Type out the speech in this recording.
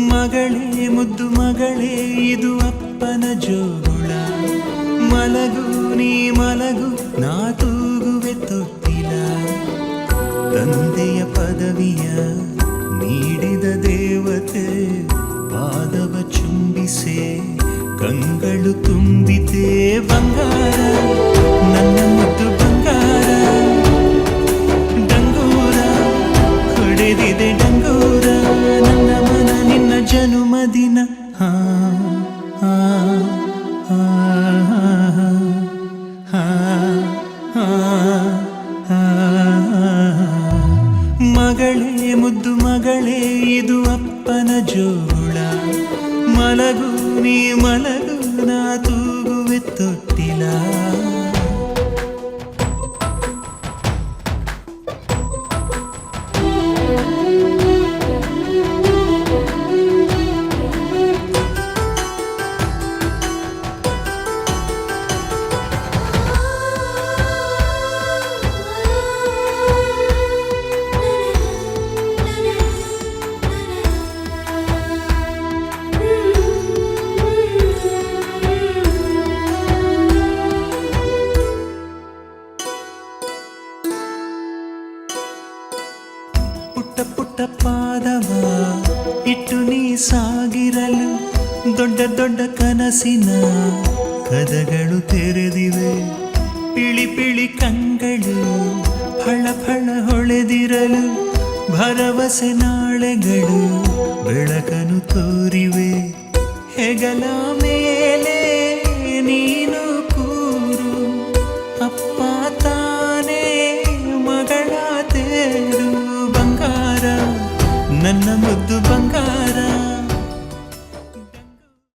ಮಗಳೇ ಮುದ್ದು ಮಗಳೇ ಇದು ಅಪ್ಪನ ಜೋಗುಳ. ಮಲಗು ನೀ ಮಲಗು ನಾ ತೂಗುವೆ ತೊಟ್ಟಿಲ. ತಂದೆಯ ಪದವಿಯ ನೀಡಿದ ದೇವತೆ ಪಾದವ ಚುಂಬಿಸೆ ಕಂಗಳು ತುಂಬಿತೆ ಬಂಗಾರ ನನ್ನ ಮುದ್ದು ಬಂಗಾರ. ಡಂಗೂರ ಹೊಡೆದಿದೆ ಡಂಗೂರ ನನ್ನ ಮನ ನಿನ್ನ ಜನುಮದಿನ. ಹಾ ಹಾ ಹಾ ಹಾ ಹಾ. ಮಗಳೇ ಮುದ್ದು ಮಗಳೇ ಇದು ಅಪ್ಪನ ಜೋಳ. ಮಲಗು ನೀ ಮಲಗು ನಾ ತೂಗುವೆ ತೊಟ್ಟಿಲ. ಪುಟ್ಟ ಪುಟ್ಟ ಪಾದವ ಇಟ್ಟು ನೀ ಸಾಗಿರಲು ದೊಡ್ಡ ದೊಡ್ಡ ಕನಸಿನ ಕದಗಳು ತೆರೆದಿವೆ. ಪಿಳಿ ಪಿಳಿ ಕಂಗಳು ಫಳ ಫಳ ಹೊಳೆದಿರಲು ಭರವಸೆ ನಾಳೆಗಳು ಬೆಳಕನ್ನು ತೋರಿವೆ. ಹೆಗಲ